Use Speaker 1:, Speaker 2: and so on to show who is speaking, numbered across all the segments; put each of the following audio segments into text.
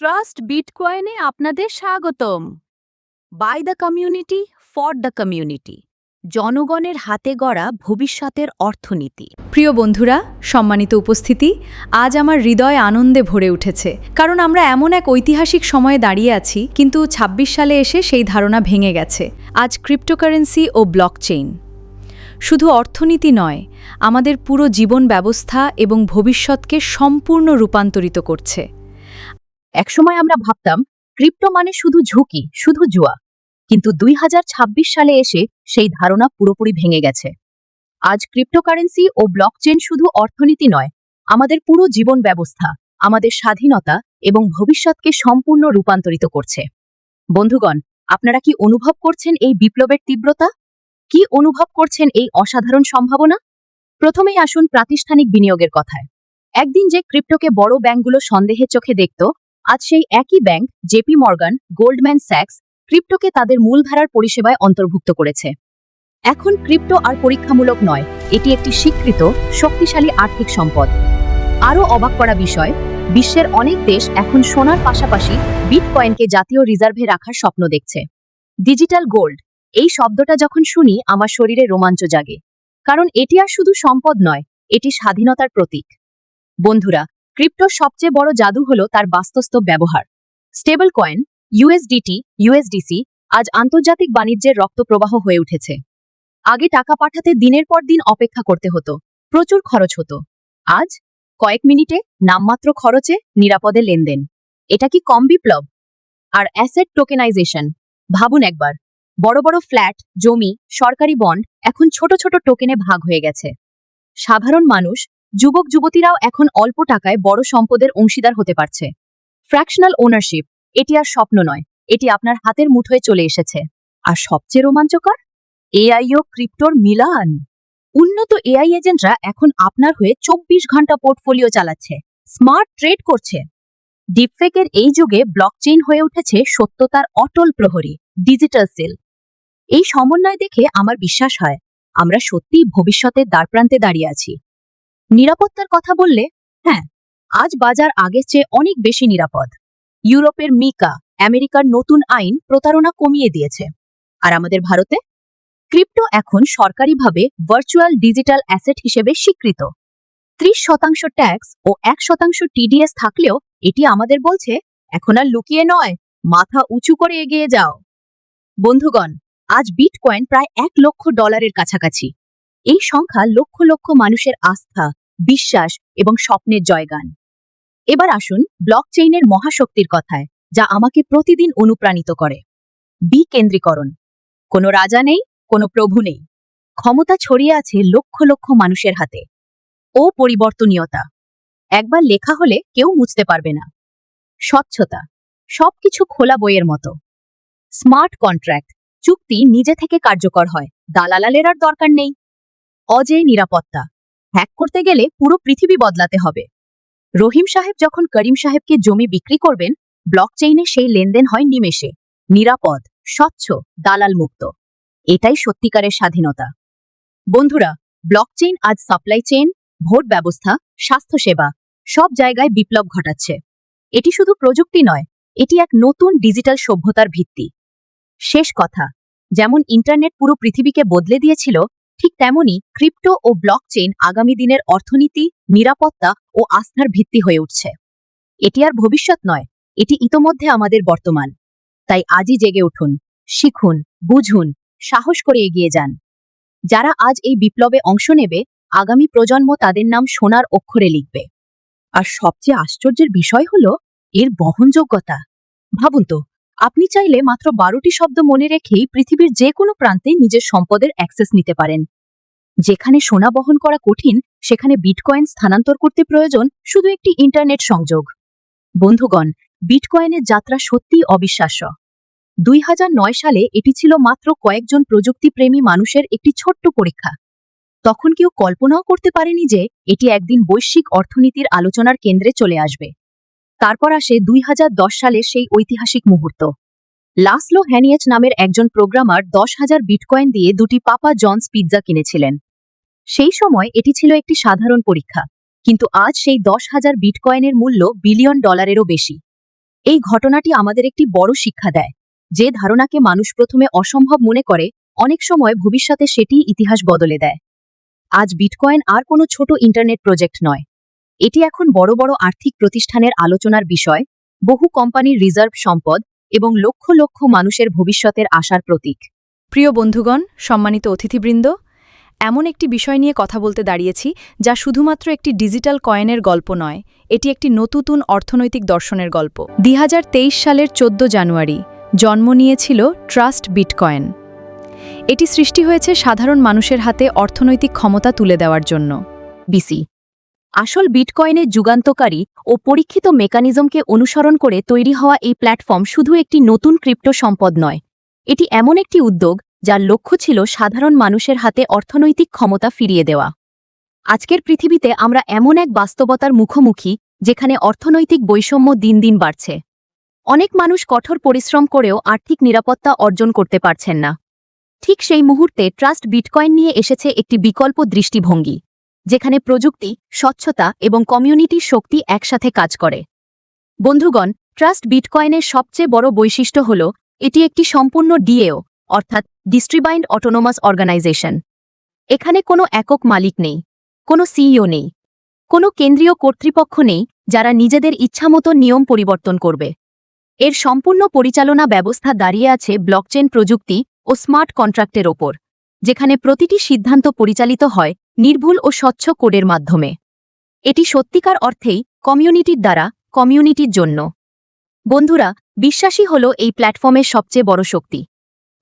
Speaker 1: Trust বিটকয়েনে আপনাদের স্বাগতম। By the community for the community, জনগণের হাতে গড়া ভবিষ্যতের অর্থনীতি।
Speaker 2: প্রিয় বন্ধুরা, সম্মানিত উপস্থিতি, আজ আমার হৃদয় আনন্দে ভরে উঠেছে, কারণ আমরা এমন এক ঐতিহাসিক সময়ে দাঁড়িয়ে আছি, কিন্তু ২৬ সালে এসে সেই ধারণা ভেঙে গেছে। আজ ক্রিপ্টোকারেন্সি ও ব্লকচেইন শুধু অর্থনীতি নয়, আমাদের পুরো জীবন ব্যবস্থা এবং ভবিষ্যৎকে সম্পূর্ণ রূপান্তরিত করছে।
Speaker 1: একসময় আমরা ভাবতাম ক্রিপ্টো মানে শুধু ঝুঁকি, শুধু জুয়া, কিন্তু ২০২৬ সালে এসে সেই ধারণা পুরোপুরি ভেঙে গেছে। আজ ক্রিপ্টোকারেন্সি ও ব্লকচেইন শুধু অর্থনীতি নয়, আমাদের পুরো জীবন ব্যবস্থা, আমাদের স্বাধীনতা এবং ভবিষ্যৎকে সম্পূর্ণ রূপান্তরিত করছে। বন্ধুগণ, আপনারা কি অনুভব করছেন এই বিপ্লবের তীব্রতা? কি অনুভব করছেন এই অসাধারণ সম্ভাবনা? প্রথমেই আসুন প্রাতিষ্ঠানিক বিনিয়োগের কথায়। একদিন যে ক্রিপ্টোকে বড় ব্যাংকগুলো সন্দেহের চোখে দেখত, আজ সেই একই bank JP Morgan, Goldman sax ক্রিপ্টোকে তাদের মূলধারার পরিষেবায় অন্তর্ভুক্ত করেছে। এখন ক্রিপ্টো আর পরীক্ষামূলক নয়, এটি একটি স্বীকৃত, শক্তিশালী আর্থিক সম্পদ। আরও অবাক করা বিষয়, বিশ্বের অনেক দেশ এখন সোনার পাশাপাশি বিটকয়েনকে জাতীয় রিজার্ভে রাখার স্বপ্ন দেখছে। ডিজিটাল গোল্ড, এই শব্দটা যখন শুনি আমার শরীরে রোমাঞ্চ জাগে, কারণ এটি আর শুধু সম্পদ নয়, এটি স্বাধীনতার প্রতীক। বন্ধুরা, ক্রিপ্টোর সবচেয়ে বড় জাদু হল তার বাস্তব ব্যবহার। স্টেবল কয়েন, ইউএসডিটি, ইউএসডিসি আজ আন্তর্জাতিক বাণিজ্যের রক্তপ্রবাহ হয়ে উঠেছে। আগে টাকা পাঠাতে দিনের পর দিন অপেক্ষা করতে হতো, প্রচুর খরচ হতো। আজ কয়েক মিনিটে নামমাত্র খরচে নিরাপদে লেনদেন। এটা কি কম বিপ্লব? আর অ্যাসেট টোকেনাইজেশন, ভাবুন একবার, বড় বড় ফ্ল্যাট, জমি, সরকারি বন্ড এখন ছোট ছোট টোকেনে ভাগ হয়ে গেছে। সাধারণ মানুষ, যুবক যুবতীরাও এখন অল্প টাকায় বড় সম্পদের অংশীদার হতে পারছে। ফ্র্যাকশনাল ওনারশিপ, এটি আর স্বপ্ন নয়, এটি আপনার হাতের মুঠোয় চলে এসেছে। আর সবচেয়ে রোমাঞ্চকর, এআই ও ক্রিপ্টোর মিলান। উন্নত এআই এজেন্টরা এখন আপনার হয়ে ২৪ ঘন্টা পোর্টফোলিও চালাচ্ছে, স্মার্ট ট্রেড করছে। ডিপফেকের এই যুগে ব্লকচেইন হয়ে উঠেছে সত্যতার অটল প্রহরী, ডিজিটাল সিল। এই সমন্বয় দেখে আমার বিশ্বাস হয় আমরা সত্যিই ভবিষ্যতের দ্বারপ্রান্তে দাঁড়িয়ে আছি। নিরাপত্তার কথা বললে, হ্যাঁ, আজ বাজার আগের চেয়ে অনেক বেশি নিরাপদ। ইউরোপের মিকা, আমেরিকার নতুন আইন প্রতারণা কমিয়ে দিয়েছে। আর আমাদের ভারতে ক্রিপ্টো এখন সরকারিভাবে ভার্চুয়াল ডিজিটাল অ্যাসেট হিসেবে স্বীকৃত। ৩০% ট্যাক্স ও ১% টিডিএস থাকলেও এটি আমাদের বলছে, এখন আর লুকিয়ে নয়, মাথা উঁচু করে এগিয়ে যাও। বন্ধুগণ, আজ বিটকয়েন প্রায় $১,০০,০০০ কাছাকাছি। এই সংখ্যা লক্ষ লক্ষ মানুষের আস্থা, বিশ্বাস এবং স্বপ্নের জয়গান। এবার আসুন ব্লকচেইনের মহাশক্তির কথায়, যা আমাকে প্রতিদিন অনুপ্রাণিত করে। বিকেন্দ্রীকরণ, কোনো রাজা নেই, কোনো প্রভু নেই, ক্ষমতা ছড়িয়ে আছে লক্ষ লক্ষ মানুষের হাতে। ও পরিবর্তনীয়তা, একবার লেখা হলে কেউ মুছতে পারবে না। স্বচ্ছতা, সবকিছু খোলা বইয়ের মতো। স্মার্ট কন্ট্রাক্ট, চুক্তি নিজে থেকে কার্যকর হয়, দালালের আর দরকার নেই। অজেয় নিরাপত্তা, হ্যাক করতে গেলে পুরো পৃথিবী বদলাতে হবে। রহিম সাহেব যখন করিম সাহেবকে জমি বিক্রি করবেন, ব্লকচেইনে সেই লেনদেন হয় নিমেষে, নিরাপদ, স্বচ্ছ, দালাল মুক্ত। এটাই সত্যিকারের স্বাধীনতা। বন্ধুরা, ব্লকচেইন আজ সাপ্লাই চেইন, ভোট ব্যবস্থা, স্বাস্থ্যসেবা সব জায়গায় বিপ্লব ঘটাচ্ছে। এটি শুধু প্রযুক্তি নয়, এটি এক নতুন ডিজিটাল সভ্যতার ভিত্তি। শেষ কথা, যেমন ইন্টারনেট পুরো পৃথিবীকে বদলে দিয়েছিল, ঠিক তেমনি ক্রিপ্টো ও ব্লকচেইন আগামী দিনের অর্থনীতি, নিরাপত্তা ও আস্থার ভিত্তি হয়ে উঠছে। এটি আর ভবিষ্যৎ নয়, এটি ইতোমধ্যে আমাদের বর্তমান। তাই আজই জেগে উঠুন, শিখুন, বুঝুন, সাহস করে এগিয়ে যান। যারা আজ এই বিপ্লবে অংশ নেবে, আগামী প্রজন্ম তাদের নাম সোনার অক্ষরে লিখবে। আর সবচেয়ে আশ্চর্যের বিষয় হল এর বহনযোগ্যতা। ভাবুন তো, আপনি চাইলে মাত্র ১২টি শব্দ মনে রেখেই পৃথিবীর যে কোনো প্রান্তে নিজের সম্পদের অ্যাক্সেস নিতে পারেন। যেখানে সোনা বহন করা কঠিন, সেখানে বিটকয়েন স্থানান্তর করতে প্রয়োজন শুধু একটি ইন্টারনেট সংযোগ। বন্ধুগণ, বিটকয়েনের যাত্রা সত্যিই অবিশ্বাস্য। ২০০৯ সালে এটি ছিল মাত্র কয়েকজন প্রযুক্তিপ্রেমী মানুষের একটি ছোট্ট পরীক্ষা। তখন কেউ কল্পনাও করতে পারেনি যে এটি একদিন বৈশ্বিক অর্থনীতির আলোচনার কেন্দ্রে চলে আসবে। তারপর আসে ২০১০ সালের সেই ঐতিহাসিক মুহূর্ত। লাসলো হ্যানিয়েচ নামের একজন প্রোগ্রামার ১০,০০০ বিটকয়েন দিয়ে দুটি পাপা জনস পিৎজা কিনেছিলেন। সেই সময় এটি ছিল একটি সাধারণ পরীক্ষা, কিন্তু আজ সেই ১০,০০০ বিটকয়েনের মূল্য $1 বিলিয়নেরও বেশি। এই ঘটনাটি আমাদের একটি বড় শিক্ষা দেয়। যে ধারণাকে মানুষ প্রথমে অসম্ভব মনে করে, অনেক সময় ভবিষ্যতে সেটিই ইতিহাস বদলে দেয়। আজ বিটকয়েন আর কোনো ছোট ইন্টারনেট প্রজেক্ট নয়। এটি এখন বড় বড় আর্থিক প্রতিষ্ঠানের আলোচনার বিষয়, বহু কোম্পানির রিজার্ভ সম্পদ এবং লক্ষ লক্ষ মানুষের ভবিষ্যতের আশার প্রতীক।
Speaker 2: প্রিয় বন্ধুগণ, সম্মানিত অতিথিবৃন্দ, এমন একটি বিষয় নিয়ে কথা বলতে দাঁড়িয়েছি যা শুধুমাত্র একটি ডিজিটাল কয়েনের গল্প নয়, এটি একটি নতুন অর্থনৈতিক দর্শনের গল্প। 2023 সালের 14 জানুয়ারি জন্ম নিয়েছিল ট্রাস্ট বিটকয়েন। এটি সৃষ্টি হয়েছে সাধারণ মানুষের হাতে অর্থনৈতিক ক্ষমতা তুলে দেওয়ার জন্য।
Speaker 1: বিসি আসল বিটকয়েনের যুগান্তকারী ও পরীক্ষিত মেকানিজমকে অনুসরণ করে তৈরি হওয়া এই প্ল্যাটফর্ম শুধু একটি নতুন ক্রিপ্টো সম্পদ নয়, এটি এমন একটি উদ্যোগ যার লক্ষ্য ছিল সাধারণ মানুষের হাতে অর্থনৈতিক ক্ষমতা ফিরিয়ে দেওয়া। আজকের পৃথিবীতে আমরা এমন এক বাস্তবতার মুখোমুখি যেখানে অর্থনৈতিক বৈষম্য দিন দিন বাড়ছে। অনেক মানুষ কঠোর পরিশ্রম করেও আর্থিক নিরাপত্তা অর্জন করতে পারছেন না। ঠিক সেই মুহূর্তে ট্রাস্ট বিটকয়েন নিয়ে এসেছে একটি বিকল্প দৃষ্টিভঙ্গি, যেখানে প্রযুক্তি, স্বচ্ছতা এবং কমিউনিটির শক্তি একসাথে কাজ করে। বন্ধুগণ, ট্রাস্ট বিটকয়েনের সবচেয়ে বড় বৈশিষ্ট্য হল এটি একটি সম্পূর্ণ ডিএও, অর্থাৎ ডিস্ট্রিবাইন্ড অটোনোমাস অর্গানাইজেশন। এখানে কোনো একক মালিক নেই, কোনো সিইও নেই, কোনো কেন্দ্রীয় কর্তৃপক্ষ নেই যারা নিজেদের ইচ্ছামতো নিয়ম পরিবর্তন করবে। এর সম্পূর্ণ পরিচালনা ব্যবস্থা দাঁড়িয়ে আছে ব্লকচেন প্রযুক্তি ও স্মার্ট কন্ট্রাক্টের ওপর, যেখানে প্রতিটি সিদ্ধান্ত পরিচালিত হয় নির্ভুল ও স্বচ্ছ কোডের মাধ্যমে। এটি সত্যিকার অর্থেই কমিউনিটির দ্বারা, কমিউনিটির জন্য। বন্ধুরা, বিশ্বাসী হল এই প্ল্যাটফর্মের সবচেয়ে বড় শক্তি।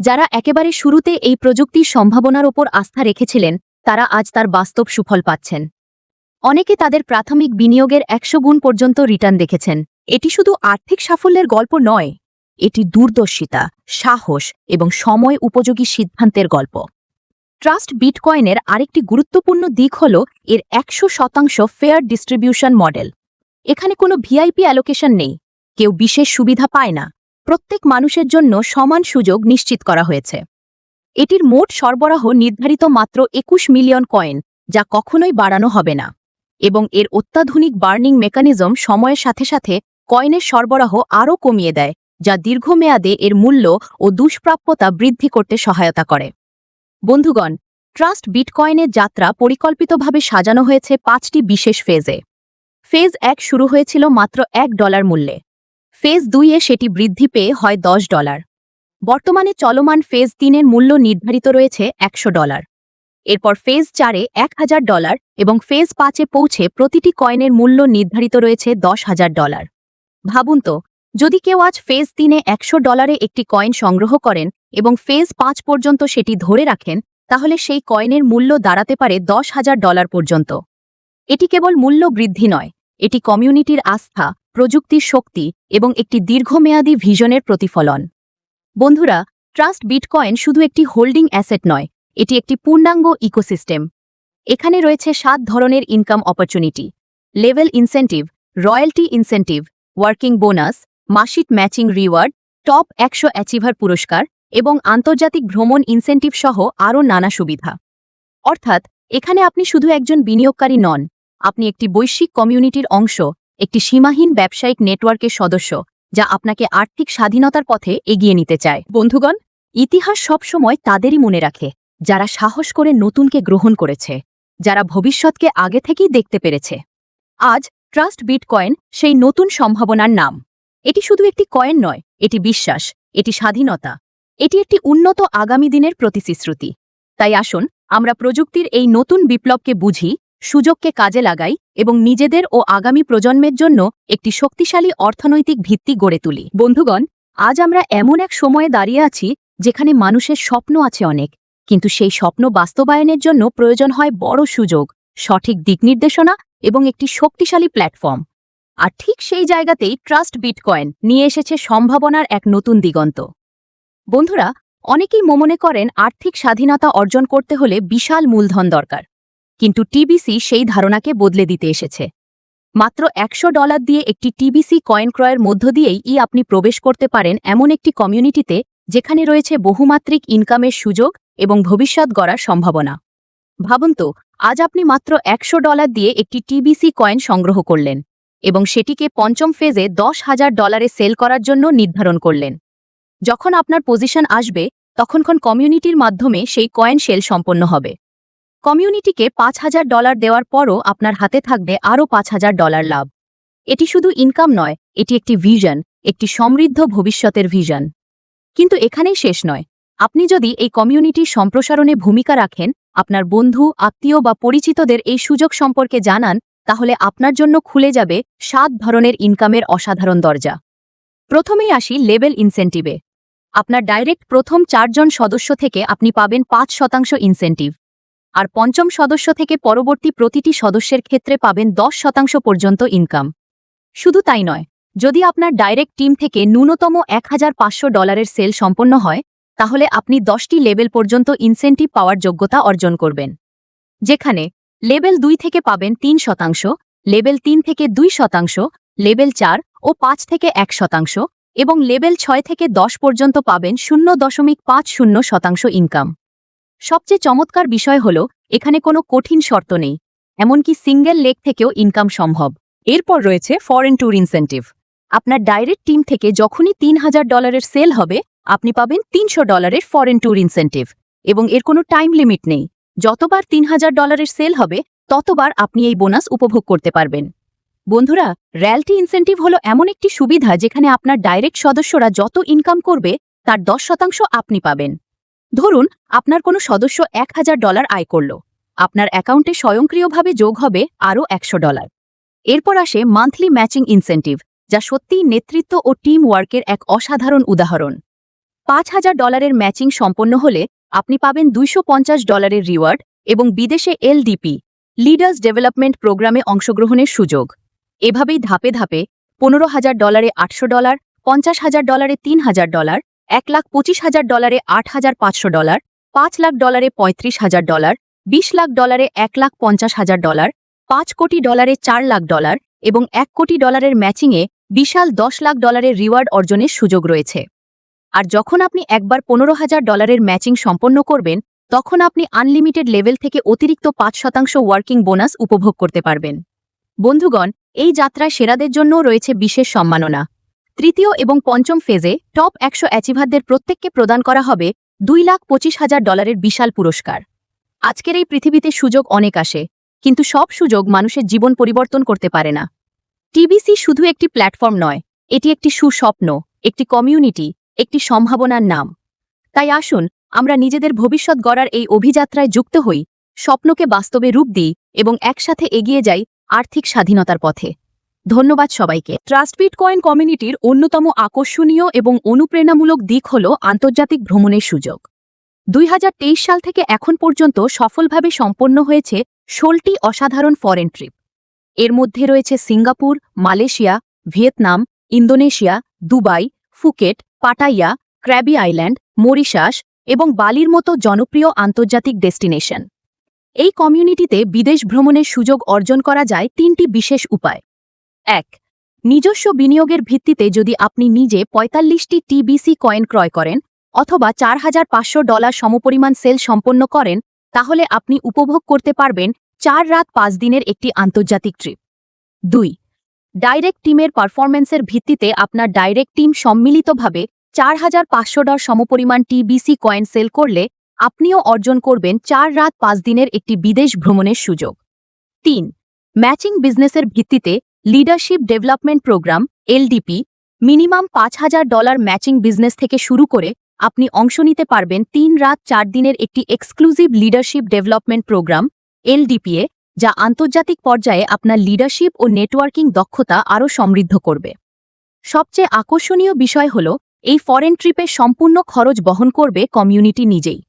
Speaker 1: যারা একেবারে শুরুতে এই প্রযুক্তির সম্ভাবনার ওপর আস্থা রেখেছিলেন, তারা আজ তার বাস্তব সুফল পাচ্ছেন। অনেকে তাদের প্রাথমিক বিনিয়োগের 100 গুণ পর্যন্ত রিটার্ন দেখেছেন। এটি শুধু আর্থিক সাফল্যের গল্প নয়, এটি দূরদর্শিতা, সাহস এবং সময় উপযোগী সিদ্ধান্তের গল্প। ট্রাস্ট বিটকয়েনের আরেকটি গুরুত্বপূর্ণ দিক হল এর 100% ফেয়ার ডিস্ট্রিবিউশন মডেল। এখানে কোনো ভিআইপি অ্যালোকেশন নেই, কেউ বিশেষ সুবিধা পায় না, প্রত্যেক মানুষের জন্য সমান সুযোগ নিশ্চিত করা হয়েছে। এটির মোট সরবরাহ নির্ধারিত মাত্র 21 মিলিয়ন কয়েন, যা কখনোই বাড়ানো হবে না, এবং এর অত্যাধুনিক বার্নিং মেকানিজম সময়ের সাথে সাথে কয়েনের সরবরাহ আরও কমিয়ে দেয়, যা দীর্ঘমেয়াদে এর মূল্য ও দুষ্প্রাপ্যতা বৃদ্ধি করতে সহায়তা করে। বন্ধুগণ, ট্রাস্ট বিটকয়েনের যাত্রা পরিকল্পিতভাবে সাজানো হয়েছে 5টি বিশেষ ফেজে। ফেজ 1 শুরু হয়েছিল মাত্র $1 মূল্যে। ফেজ 2-এ সেটি বৃদ্ধি পেয়ে হয় $10। বর্তমানে চলমান ফেজ 3-এর মূল্য নির্ধারিত রয়েছে $100। এরপর ফেজ 4-এ $1000 এবং ফেজ 5-এ পৌঁছে প্রতিটি কয়েনের মূল্য নির্ধারিত রয়েছে $10,000। ভাবুন তো, যদি কেউ আজ ফেজ 3-এ $100 একটি কয়েন সংগ্রহ করেন এবং ফেজ 5 পর্যন্ত সেটি ধরে রাখেন, তাহলে সেই কয়েনের মূল্য দাঁড়াতে পারে $10,000 পর্যন্ত। এটি কেবল মূল্য বৃদ্ধি নয়, এটি কমিউনিটির আস্থা, প্রযুক্তির শক্তি এবং একটি দীর্ঘমেয়াদী ভিশনের প্রতিফলন। বন্ধুরা, ট্রাস্ট বিটকয়েন শুধু একটি হোল্ডিং অ্যাসেট নয়, এটি একটি পূর্ণাঙ্গ ইকোসিস্টেম। এখানে রয়েছে 7 ধরনের income opportunity: level incentive, royalty incentive, working bonus, মাসিক ম্যাচিং রিওয়ার্ড, টপ 100 অ্যাচিভার পুরস্কার এবং আন্তর্জাতিক ভ্রমণ ইনসেন্টিভ সহ আরও নানা সুবিধা। অর্থাৎ এখানে আপনি শুধু একজন বিনিয়োগকারী নন, আপনি একটি বৈশ্বিক কমিউনিটির অংশ, একটি সীমাহীন ব্যবসায়িক নেটওয়ার্কের সদস্য, যা আপনাকে আর্থিক স্বাধীনতার পথে এগিয়ে নিতে চায়। বন্ধুগণ, ইতিহাস সবসময় তাদেরই মনে রাখে যারা সাহস করে নতুনকে গ্রহণ করেছে, যারা ভবিষ্যৎকে আগে থেকেই দেখতে পেরেছে। আজ ট্রাস্ট বিটকয়েন সেই নতুন সম্ভাবনার নাম। এটি শুধু একটি কয়েন নয়, এটি বিশ্বাস, এটি স্বাধীনতা, এটি একটি উন্নত আগামী দিনের প্রতিশ্রুতি। তাই আসুন আমরা প্রযুক্তির এই নতুন বিপ্লবকে বুঝি, সুযোগকে কাজে লাগাই এবং নিজেদের ও আগামী প্রজন্মের জন্য একটি শক্তিশালী অর্থনৈতিক ভিত্তি গড়ে তুলি। বন্ধুগণ, আজ আমরা এমন এক সময়ে দাঁড়িয়ে আছি যেখানে মানুষের স্বপ্ন আছে অনেক, কিন্তু সেই স্বপ্ন বাস্তবায়নের জন্য প্রয়োজন হয় বড় সুযোগ, সঠিক দিকনির্দেশনা এবং একটি শক্তিশালী প্ল্যাটফর্ম। আর ঠিক সেই জায়গাতেই ট্রাস্ট বিটকয়েন নিয়ে এসেছে সম্ভাবনার এক নতুন দিগন্ত। বন্ধুরা, অনেকেই মনে করেন আর্থিক স্বাধীনতা অর্জন করতে হলে বিশাল মূলধন দরকার, কিন্তু টিবিসি সেই ধারণাকে বদলে দিতে এসেছে। মাত্র $100 দিয়ে একটি টিবিসি কয়েন ক্রয়ের মধ্য দিয়েই আপনি প্রবেশ করতে পারেন এমন একটি কমিউনিটিতে যেখানে রয়েছে বহুমাত্রিক ইনকামের সুযোগ এবং ভবিষ্যৎ গড়ার সম্ভাবনা। ভাবুন তো, আজ আপনি মাত্র $100 দিয়ে একটি টিবিসি কয়েন সংগ্রহ করলেন এবং সেটিকে পঞ্চম ফেজে $10,000 সেল করার জন্য নির্ধারণ করলেন। যখন আপনার পজিশন আসবে তখন কমিউনিটির মাধ্যমে সেই কয়েন সেল সম্পন্ন হবে। কমিউনিটিকে $5,000 দেওয়ার পরও আপনার হাতে থাকবে আরও $5,000 লাভ। এটি শুধু ইনকাম নয়, এটি একটি ভিশন, একটি সমৃদ্ধ ভবিষ্যতের ভিশন। কিন্তু এখানেই শেষ নয়। আপনি যদি এই কমিউনিটির সম্প্রসারণে ভূমিকা রাখেন, আপনার বন্ধু, আত্মীয় বা পরিচিতদের এই সুযোগ সম্পর্কে জানান, তাহলে আপনার জন্য খুলে যাবে 7 ধরনের ইনকামের অসাধারণ দরজা। প্রথমেই আসি লেভেল ইনসেন্টিভে। আপনার ডাইরেক্ট প্রথম 4 জন সদস্য থেকে আপনি পাবেন 5% ইনসেন্টিভ, আর পঞ্চম সদস্য থেকে পরবর্তী প্রতিটি সদস্যের ক্ষেত্রে পাবেন 10% পর্যন্ত ইনকাম। শুধু তাই নয়, যদি আপনার ডাইরেক্ট টিম থেকে ন্যূনতম $1,500 সেল সম্পন্ন হয়, তাহলে আপনি 10টি লেভেল পর্যন্ত ইনসেন্টিভ পাওয়ার যোগ্যতা অর্জন করবেন। যেখানে লেভেল 2 থেকে পাবেন 3%, লেভেল 3 থেকে 2%, লেভেল 4 ও 5 থেকে 1% এবং লেভেল 6 থেকে 10 পর্যন্ত পাবেন 0.50% ইনকাম। সবচেয়ে চমৎকার বিষয় হল, এখানে কোনো কঠিন শর্ত নেই, এমনকি সিঙ্গেল লেগ থেকেও ইনকাম সম্ভব। এরপর রয়েছে ফরেন ট্যুর ইনসেন্টিভ। আপনার ডাইরেক্ট টিম থেকে যখনই $3,000 সেল হবে, আপনি পাবেন $300 ফরেন ট্যুর ইনসেন্টিভ, এবং এর কোনো টাইম লিমিট নেই। যতবার $3,000 সেল হবে, ততবার আপনি এই বোনাস উপভোগ করতে পারবেন। বন্ধুরা, রয়্যালটি ইনসেন্টিভ হলো এমন একটি সুবিধা যেখানে আপনার ডাইরেক্ট সদস্যরা যত ইনকাম করবে তার 10% আপনি পাবেন। ধরুন, আপনার কোনো সদস্য $1,000 আয় করল, আপনার অ্যাকাউন্টে স্বয়ংক্রিয়ভাবে যোগ হবে আরও $100। এরপর আসে মান্থলি ম্যাচিং ইনসেন্টিভ, যা সত্যিই নেতৃত্ব ও টিম ওয়ার্কের এক অসাধারণ উদাহরণ। $5,000 ম্যাচিং সম্পন্ন হলে আপনি পাবেন $250 রিওয়ার্ড এবং বিদেশে LDP লিডার্স ডেভেলপমেন্ট প্রোগ্রামে অংশগ্রহণের সুযোগ। এভাবেই ধাপে ধাপে $15,000 $800, $50,000 $3,000, $1,25,000 $8,500, $5,00,000 $35,000, $20,00,000 $1,50,000, $5 কোটি $4,00,000 এবং $1 কোটি ম্যাচিংয়ে বিশাল $10,00,000 রিওয়ার্ড অর্জনের সুযোগ রয়েছে। আর যখন আপনি একবার $15,000 ম্যাচিং সম্পন্ন করবেন, তখন আপনি আনলিমিটেড লেভেল থেকে অতিরিক্ত 5% ওয়ার্কিং বোনাস উপভোগ করতে পারবেন। বন্ধুগণ, এই যাত্রায় সেরাদের জন্যও রয়েছে বিশেষ সম্মাননা। তৃতীয় এবং পঞ্চম ফেজে টপ 100 অ্যাচিভারদের প্রত্যেককে প্রদান করা হবে $2,25,000 বিশাল পুরস্কার। আজকের এই পৃথিবীতে সুযোগ অনেক আসে, কিন্তু সব সুযোগ মানুষের জীবন পরিবর্তন করতে পারে না। টিবিসি শুধু একটি প্ল্যাটফর্ম নয়, এটি একটি সুস্বপ্ন, একটি কমিউনিটি, একটি সম্ভাবনার নাম। তাই আসুন, আমরা নিজেদের ভবিষ্যৎ গড়ার এই অভিযাত্রায় যুক্ত হই, স্বপ্নকে বাস্তবে রূপ দিই এবং একসাথে এগিয়ে যাই আর্থিক স্বাধীনতার পথে। ধন্যবাদ সবাইকে। ট্রাস্টবিট কয়েন কমিউনিটির অন্যতম আকর্ষণীয় এবং অনুপ্রেরণামূলক দিক হল আন্তর্জাতিক ভ্রমণের সুযোগ। 2023 সাল থেকে এখন পর্যন্ত সফলভাবে সম্পন্ন হয়েছে 16টি অসাধারণ ফরেন ট্রিপ। এর মধ্যে রয়েছে Singapore, Malaysia, Vietnam, Indonesia, Dubai, Phuket, Pattaya, Krabi island, Mauritius এবং বালির মতো জনপ্রিয় আন্তর্জাতিক ডেস্টিনেশন। এই কমিউনিটিতে বিদেশ ভ্রমণের সুযোগ অর্জন করা যায় 3টি বিশেষ উপায়। 1. নিজস্ব বিনিয়োগের ভিত্তিতে যদি আপনি নিজে 45টি টিবিসি কয়েন ক্রয় করেন অথবা $4,500 সমপরিমাণ সেল সম্পন্ন করেন, তাহলে আপনি উপভোগ করতে পারবেন 4 রাত 5 দিনের একটি আন্তর্জাতিক ট্রিপ। 2. ডাইরেক্ট টিমের পারফরম্যান্সের ভিত্তিতে আপনার ডাইরেক্ট টিম সম্মিলিতভাবে $4,500 সমপরিমাণ টিবিসি কয়েন সেল করলে আপনিও অর্জন করবেন 4 রাত 5 দিনের একটি বিদেশ ভ্রমণের সুযোগ। 3. ম্যাচিং বিজনেসের ভিত্তিতে leadership development program LDP minimum $5,000 matching business থেকে শুরু করে আপনি অংশ নিতে পারবেন 3 রাত 4 দিনের একটি exclusive leadership development program LDPA, যা আন্তর্জাতিক পর্যায়ে আপনার লিডারশিপ ও নেটওয়ার্কিং দক্ষতা আরও সমৃদ্ধ করবে। সবচেয়ে আকর্ষণীয় বিষয় হল, এই ফরেন ট্রিপের সম্পূর্ণ খরচ বহন করবে কমিউনিটি নিজেই।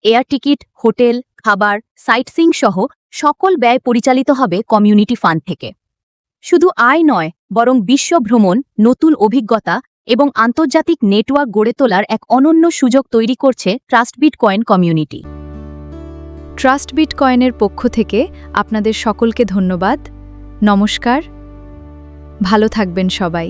Speaker 1: এয়ার টিকিট, হোটেল, খাবার, সাইটসিং সহ সকল ব্যয় পরিচালিত হবে কমিউনিটি ফান্ড থেকে। শুধু আয় নয়, বরং বিশ্ব ভ্রমণ, নতুন অভিজ্ঞতা এবং আন্তর্জাতিক নেটওয়ার্ক গড়ে তোলার এক অনন্য সুযোগ তৈরি করছে ট্রাস্টবিট কয়েন কমিউনিটি।
Speaker 2: ট্রাস্টবিট কয়েনের পক্ষ থেকে আপনাদের সকলকে ধন্যবাদ। নমস্কার, ভালো থাকবেন সবাই।